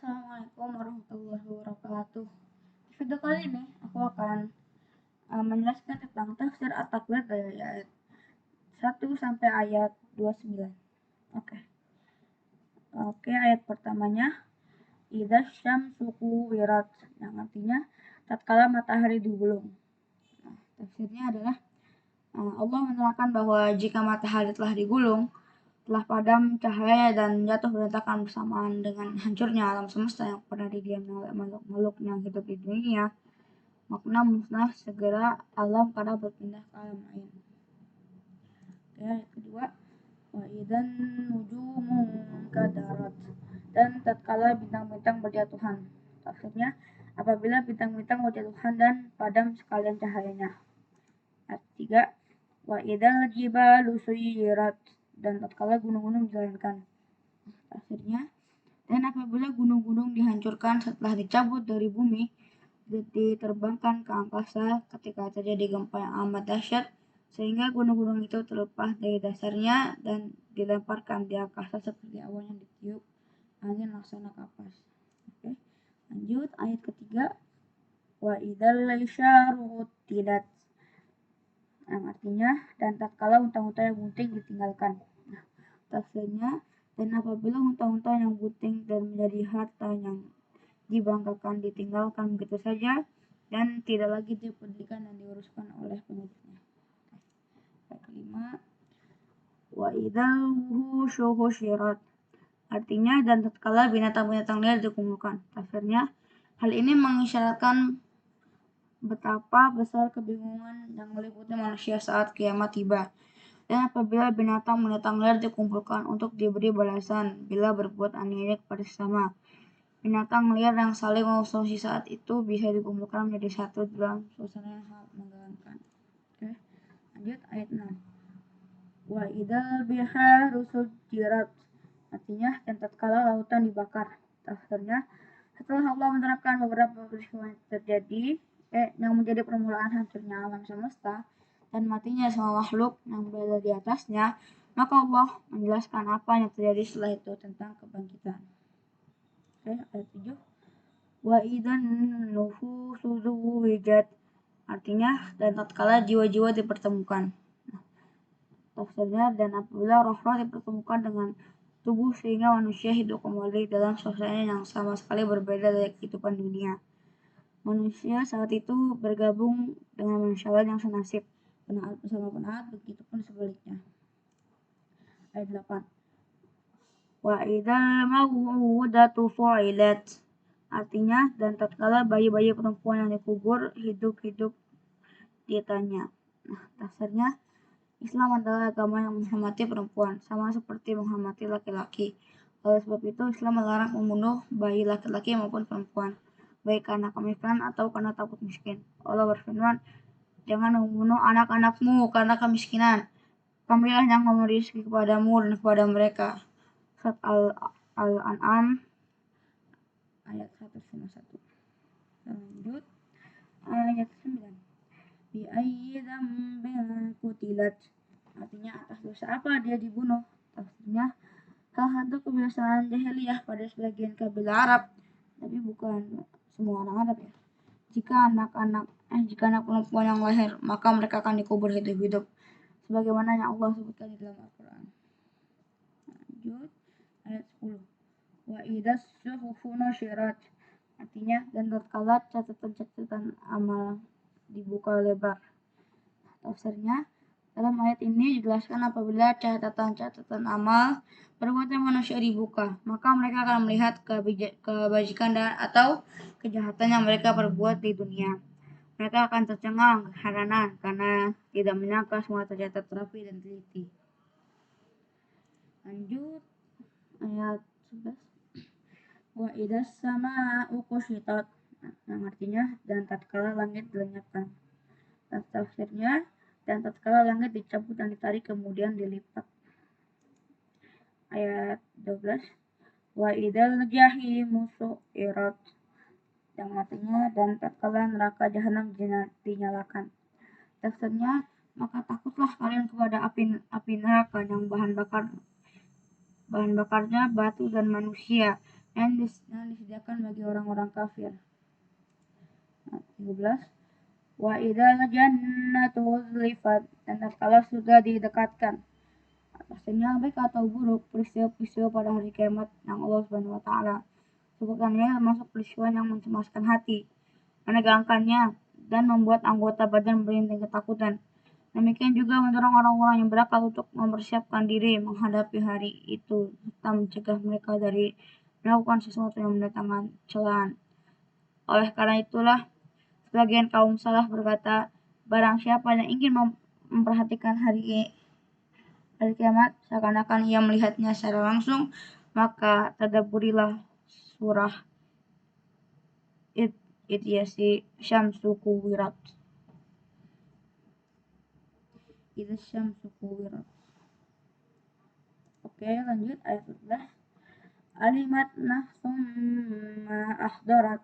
Assalamualaikum warahmatullahi wabarakatuh. Di video kali ini aku akan menjelaskan tentang tafsir at-takwir dari ayat 1 sampai ayat 29. Oke, ayat pertamanya idza syamsu kuwirat, yang artinya tatkala matahari digulung. Tafsirnya adalah Allah menerangkan bahwa jika matahari telah digulung, telah padam cahaya dan jatuh berantakan bersamaan dengan hancurnya alam semesta yang pernah didiami oleh makhluk-makhluk yang hidup di dunia, makna musnah segera alam karena berpindah ke alam lain. Ayat kedua, wa idzan nujumu kadarat, dan tatkala bintang-bintang berjatuhan. Maksudnya apabila bintang-bintang berjatuhan dan padam sekalian cahayanya. Ayat ketiga, wa idzal jibalu suyirat, dan tatkala gunung-gunung dijalankan. Akhirnya, dan apabila gunung-gunung dihancurkan setelah dicabut dari bumi, diterbangkan ke angkasa ketika terjadi gempa yang amat dahsyat, sehingga gunung-gunung itu terlepas dari dasarnya dan dilemparkan di angkasa seperti awan yang ditiup angin laksana kapas. Lanjut ayat ketiga, wa idzal isyaru utilat, yang artinya dan tatkala unta-unta yang bunting ditinggalkan. Tafsirnya, dan apabila unta-unta yang bunting dan menjadi harta yang dibanggakan ditinggalkan begitu saja dan tidak lagi dipedulikan dan diuruskan oleh pemiliknya. Ayat kelima, wa idzal wuhusyu husyirat, artinya dan tatkala binatang-binatang liar dikumpulkan. Tafsirnya, hal ini mengisyaratkan betapa besar kebingungan yang meliputi manusia saat kiamat tiba. Dan apabila binatang-binatang liar dikumpulkan untuk diberi balasan bila berbuat aniaya kepada sesama, binatang liar yang saling memusuhi saat itu bisa dikumpulkan menjadi satu dalam suasana yang sangat menegangkan. Lanjut ayat 6. Wa idzal biharu sujjirat, artinya dan tatkala lautan dibakar. Tafsirnya, setelah Allah menerangkan beberapa peristiwa yang terjadi yang menjadi permulaan hancurnya alam semesta dan matinya semua makhluk yang berada di atasnya, maka Allah menjelaskan apa yang terjadi setelah itu tentang kebangkitan. Ayat 7, wa idzan nufusu zuwijat, artinya dan tatkala jiwa-jiwa dipertemukan. Tafsirnya, dan apabila roh-roh dipertemukan dengan tubuh sehingga manusia hidup kembali dalam suasana yang sama sekali berbeda dari kehidupan dunia. Manusia saat itu bergabung dengan manusia lain yang senasib, penaat bersama penaat, begitupun sebaliknya. Ayat 8, wa idzal maw'udatu su'ilat, artinya dan tatkala bayi-bayi perempuan yang dikubur hidup-hidup ditanya. Tafsirnya, Islam adalah agama yang menghormati perempuan sama seperti menghormati laki-laki. Oleh sebab itu Islam melarang membunuh bayi laki-laki maupun perempuan, baik karena kemiskinan atau karena takut miskin. Allah berfirman, jangan membunuh anak-anakmu karena kemiskinan. Kamilah yang memberi rezeki kepadamu dan kepada mereka. Surat Al-An'am ayat 151. Lanjut ayat 9. Bi ayyi dzambin qutilat, artinya atas dosa apa dia dibunuh. Tafsirnya, salah satu kebiasaan jahiliyah pada sebagian kabilah Arab, tapi bukan semua orang Arab ya. Jika anak perempuan yang lahir, maka mereka akan dikubur hidup-hidup, sebagaimana yang Allah sebutkan di dalam Al-Quran. Lanjut ayat 10. Wa idzas suhufu nusyirat, artinya dan tatkala catatan-catatan amal dibuka lebar. Tafsirnya, dalam ayat ini dijelaskan apabila catatan-catatan amal perbuatan manusia dibuka, maka mereka akan melihat kebajikan atau kejahatan yang mereka perbuat di dunia. Mereka akan tercengang, keheranan karena tidak menyangka semua tercatat rapi dan teliti. Lanjut ayat 11. Wa idzas samaa'u kushitat, yang artinya dan tatkala langit dilenyapkan. Tafsirnya, dan tatkala langit dicabut dan ditarik kemudian dilipat. Ayat 12. Wa idzal jahimu su'irat, yang artinya dan tatkala neraka jahanam dinyalakan. Tafsirnya, maka takutlah kalian kepada api neraka yang bahan bakarnya batu dan manusia, yang disediakan bagi orang-orang kafir. 13. Wa idzal jannatu uzlifat, dan tatkala sudah didekatkan, artinya baik atau buruk peristiwa-peristiwa pada hari kiamat yang Allah Subhanahu wa taala sebutkannya termasuk peristiwa yang mencemaskan hati, menegangkannya, dan membuat anggota badan merinding ketakutan. Demikian juga mendorong orang-orang yang berakal untuk mempersiapkan diri menghadapi hari itu serta mencegah mereka dari melakukan sesuatu yang mendatangkan celaan. Oleh karena itulah sebagian kaum salaf berkata, barang siapa yang ingin memperhatikan hari kiamat seakan-akan ia melihatnya secara langsung, maka tadabburilah surah Idyasi Syamsu Kuwirat. Idza Syamsu Kuwirat. Oke, lanjut ayat 14. Alimat nafsum ma ahdarat,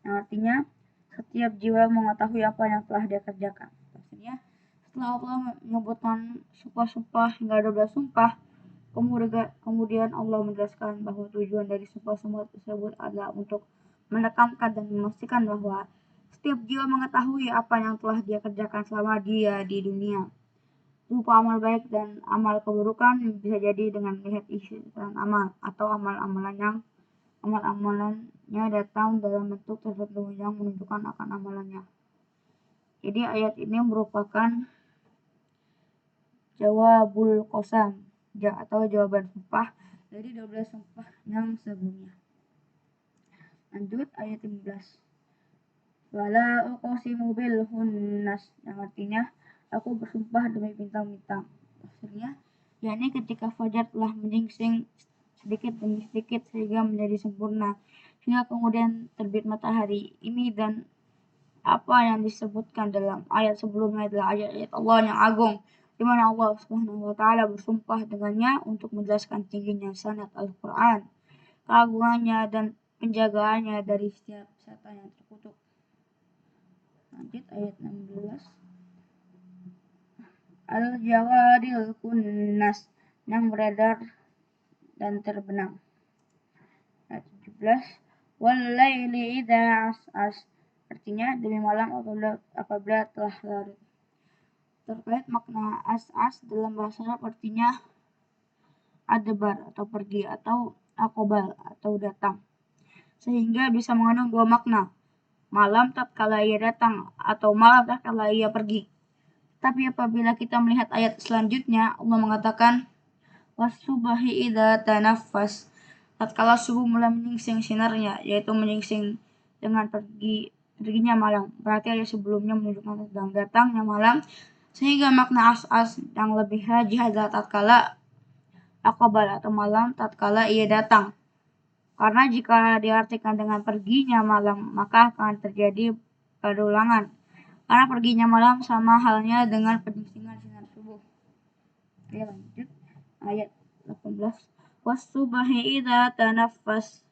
yang artinya setiap jiwa mengetahui apa yang telah dia kerjakan. Maksudnya setelah Allah menyebutkan sumpah-sumpah hingga 12 sumpah, kemudian Allah menjelaskan bahwa tujuan dari sumpah-sumpah tersebut adalah untuk menekankan dan memastikan bahwa setiap jiwa mengetahui apa yang telah dia kerjakan selama dia di dunia, berupa amal baik dan amal keburukan. Bisa jadi dengan melihat isi dan amal, atau amalan-amalannya datang dalam bentuk tertentu yang menunjukkan akan amalannya. Jadi ayat ini merupakan jawabul qasam atau jawaban sumpah dari 12 sumpah yang sebelumnya. Lanjut ayat 15. Wala uqsimu bil hunnas, yang artinya aku bersumpah demi bintang-bintang. Maksudnya yakni ketika fajar telah menyingsing sedikit demi sedikit sehingga menjadi sempurna, hingga kemudian terbit matahari. Ini dan apa yang disebutkan dalam ayat sebelumnya adalah ayat-ayat Allah yang agung, di mana Allah Subhanahu wa taala bersumpah dengannya untuk menjelaskan tingginya sanad Al-Qur'an, keagungannya dan penjagaannya dari setiap setan yang terkutuk. Lanjut ayat 16. Al-jawadil kunnas, yang beredar dan terbenam. Ayat 17. Wal-laili idza as'as, artinya demi malam apabila telah larut. Terkait makna as'as dalam bahasa Arab artinya adbar atau pergi, atau aqbal atau datang, sehingga bisa mengandung dua makna, malam tatkala ia datang atau malam tatkala ia pergi. Tapi apabila kita melihat ayat selanjutnya, Allah mengatakan wasubhi idza tanaffas, tatkala subuh mulai menyingsing sinarnya, yaitu menyingsing dengan perginya malam. Berarti ayat sebelumnya menunjukkan tentang datangnya malam, sehingga makna as-as yang lebih rajih adalah tatkala aqbal atau malam tatkala ia datang. Karena jika diartikan dengan perginya malam, maka akan terjadi perulangan. Karena perginya malam sama halnya dengan penyingsingan sinar subuh. Oke, lanjut ayat 18. Wasubhi idza tanaffas,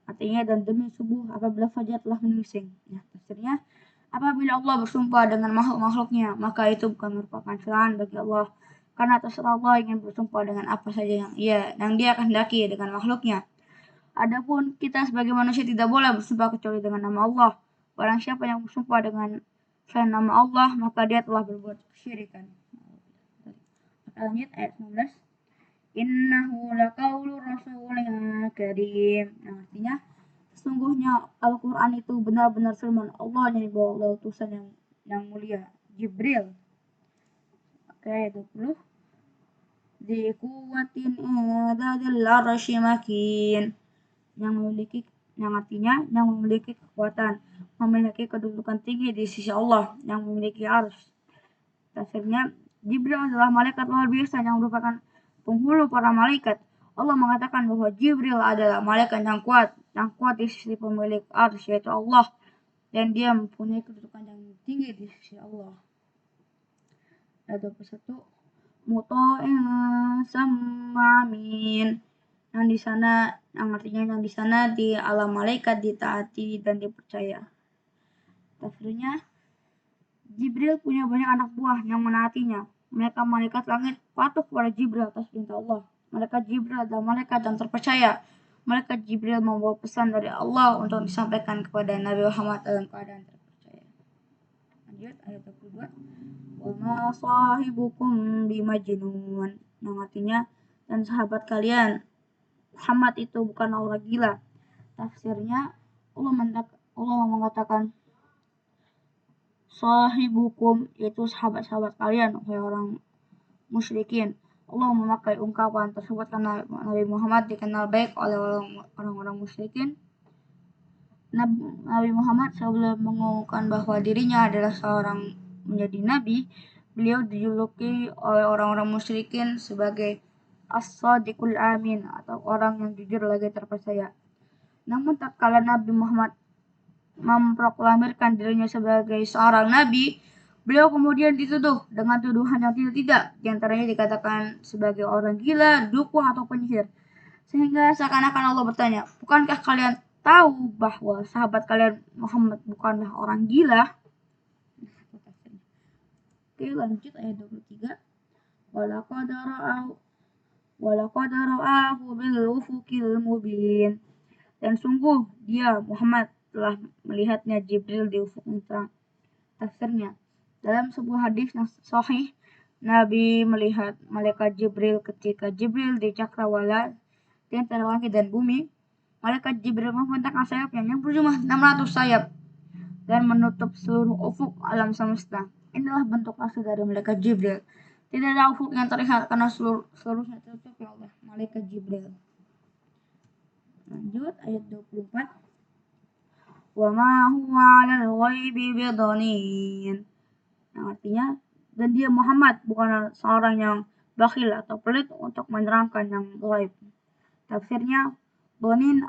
artinya dan demi subuh apabila fajar telah menyingsing. Ya, tafsirnya apabila Allah bersumpah dengan makhluk-makhluknya, maka itu bukan merupakan celaan bagi Allah, karena terserah Allah ingin bersumpah dengan apa saja yang dia kehendaki dengan makhluknya. Adapun kita sebagai manusia tidak boleh bersumpah kecuali dengan nama Allah. Barang siapa yang bersumpah dengan selain nama Allah, maka dia telah berbuat kesyirikan. Lanjut ayat 19. Innahu laqaulu rasulin karim, yang artinya sesungguhnya Al-Quran itu benar-benar firman Allah yang dibawa oleh utusan yang mulia, Jibril. Oke, ayat 20. Di kuwatin idadil arsy makin, yang artinya yang memiliki kekuatan, memiliki kedudukan tinggi di sisi Allah, yang memiliki arsy. Tafsirnya Jibril adalah malaikat luar biasa yang merupakan penghulu para malaikat. Allah mengatakan bahwa Jibril adalah malaikat yang kuat di sisi pemilik arsy, yaitu Allah, dan dia mempunyai kedudukan yang tinggi di sisi Allah. Ayat 21. Muta'in samma amin, yang artinya di sana di alam malaikat ditaati dan dipercaya. Tafsirnya Jibril punya banyak anak buah yang menaatinya. Mereka malaikat langit patuh kepada Jibril atas perintah Allah. Malaikat Jibril adalah malaikat yang terpercaya. malaikat Jibril membawa pesan dari Allah untuk disampaikan kepada Nabi Muhammad dalam keadaan terpercaya. Lanjut ayat 22. Wa ma sahibukum bimajnun, yang artinya dan sahabat kalian Muhammad itu bukan orang gila. Tafsirnya Allah mengatakan sahibukum, yaitu sahabat-sahabat kalian, wahai orang musyrikin. Allah memakai ungkapan tersebut karena Nabi Muhammad dikenal baik oleh orang-orang musyrikin. Nabi Muhammad sebelum mengumumkan bahwa dirinya adalah seorang menjadi nabi, beliau dijuluki oleh orang-orang musyrikin sebagai as-sadiqul amin, atau orang yang jujur lagi terpercaya. Namun tatkala Nabi Muhammad memproklamirkan dirinya sebagai seorang nabi, beliau kemudian dituduh dengan tuduhan yang tidak, diantaranya dikatakan sebagai orang gila, dukun, atau penyihir. Sehingga seakan-akan Allah bertanya, bukankah kalian tahu bahwa sahabat kalian Muhammad bukanlah orang gila? Oke, lanjut ayat 23. Walaqad ra'ahu bil ufuqil mubin. Dan sungguh dia Muhammad telah melihatnya Jibril di ufuk yang terang. Tafsirnya, dalam sebuah hadis sahih, Nabi melihat malaikat Jibril ketika Jibril di cakrawala di antara langit dan bumi. Malaikat Jibril membentangkan sayapnya yang berjumlah 600 sayap dan menutup seluruh ufuk alam semesta. Inilah bentuk asli dari malaikat Jibril. Tidak ada ufuk yang terlihat karena seluruhnya tertutup oleh malaikat Jibril. Lanjut ayat 24. Wa ma huwa 'alal ghaibi bidanin. Yang artinya, dan dia Muhammad bukan seorang yang bakhil atau pelit untuk menerangkan yang gaib. Tafsirnya, donin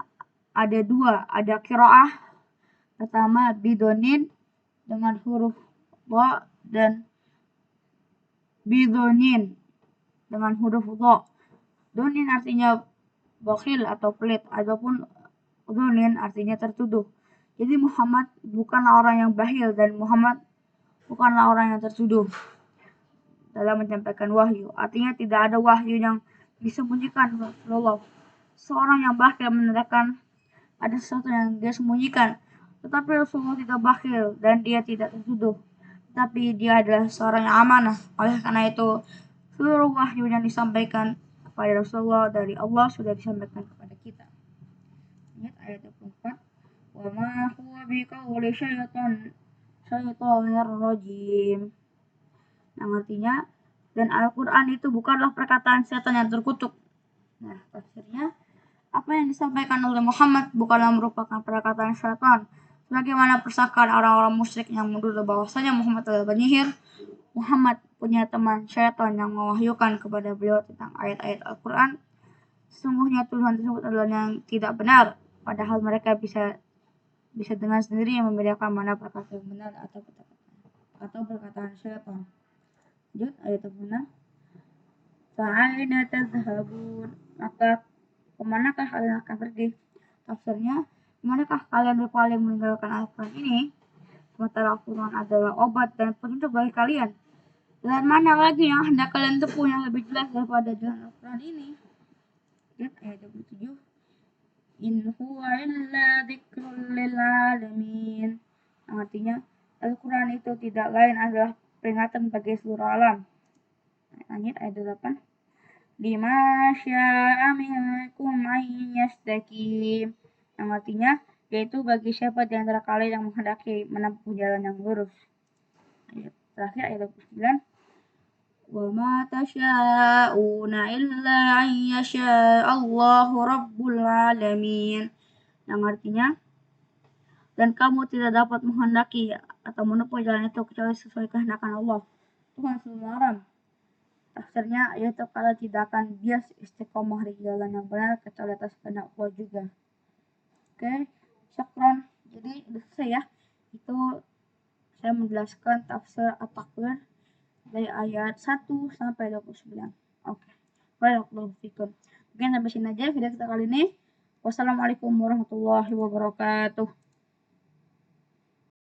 ada dua, ada qiraah pertama bidonin dengan huruf dha dan bidonin dengan huruf dha. Donin artinya bakhil atau pelit, adapun donin artinya tertuduh. Jadi Muhammad bukanlah orang yang bakhil dan Muhammad bukanlah orang yang tertuduh dalam menyampaikan wahyu. Artinya tidak ada wahyu yang disembunyikan Rasulullah. Seorang yang bakhil menandakan ada sesuatu yang dia sembunyikan. Tetapi Rasulullah tidak bakhil dan dia tidak tertuduh. Tapi dia adalah seorang yang amanah. Oleh karena itu, seluruh wahyu yang disampaikan kepada Rasulullah dari Allah sudah disampaikan kepada kita. Ingat ayat 24. Wa ma huwa biqauli syaitanir rajim. Yang artinya, dan Al-Quran itu bukanlah perkataan setan yang terkutuk. Nah, tafsirnya, apa yang disampaikan oleh Muhammad bukanlah merupakan perkataan syaitan, sebagaimana persakaan orang-orang musyrik yang menuduh bahwasanya Muhammad adalah penyihir. Muhammad punya teman syaitan yang mewahyukan kepada beliau tentang ayat-ayat Al-Quran. Sesungguhnya tuduhan tersebut adalah yang tidak benar, padahal mereka bisa dengan sendiri yang membedakan mana perkataan yang benar atau perkataan syaitan. Lanjut ayat 26. Fa'aina tadhhabun, maka kemanakah kalian akan pergi? Tafsirnya, kemanakah kalian berpaling meninggalkan Al-Quran ini? Sementara Al-Quran adalah obat dan petunjuk bagi kalian. Dan mana lagi yang hendak kalian tempuh yang lebih jelas daripada jalan Al-Quran ini? Lihat ayat 27. In huwa illa dzikrul lil alamin. Yang artinya, Al-Quran itu tidak lain adalah peringatan bagi seluruh alam. Lanjut ayat 28. Lima sya'a minkum ayyastaqim. Yang artinya, yaitu bagi siapa di antara kalian yang menghendaki menempuh jalan yang lurus. Ayat terakhir ayat 29. Wa ma tasya'una illa ayyasha Allahu rabbul alamin. Yang artinya, dan kamu tidak dapat menghendaki atau menempuh jalan itu kecuali sesuai kehendakan Allah, Tuhan seluruh alam. Tafsirnya, yaitu kalian tidak akan bias istiqomah di jalan yang benar kecuali atas kehendak Allah juga. Oke, syukran. Jadi udah selesai ya. Itu saya menjelaskan tafsir At-Takwir dari ayat 1 sampai 29. Oke. Barakallahu fikum. Mungkin sampai sini aja video kita kali ini. Wassalamualaikum warahmatullahi wabarakatuh.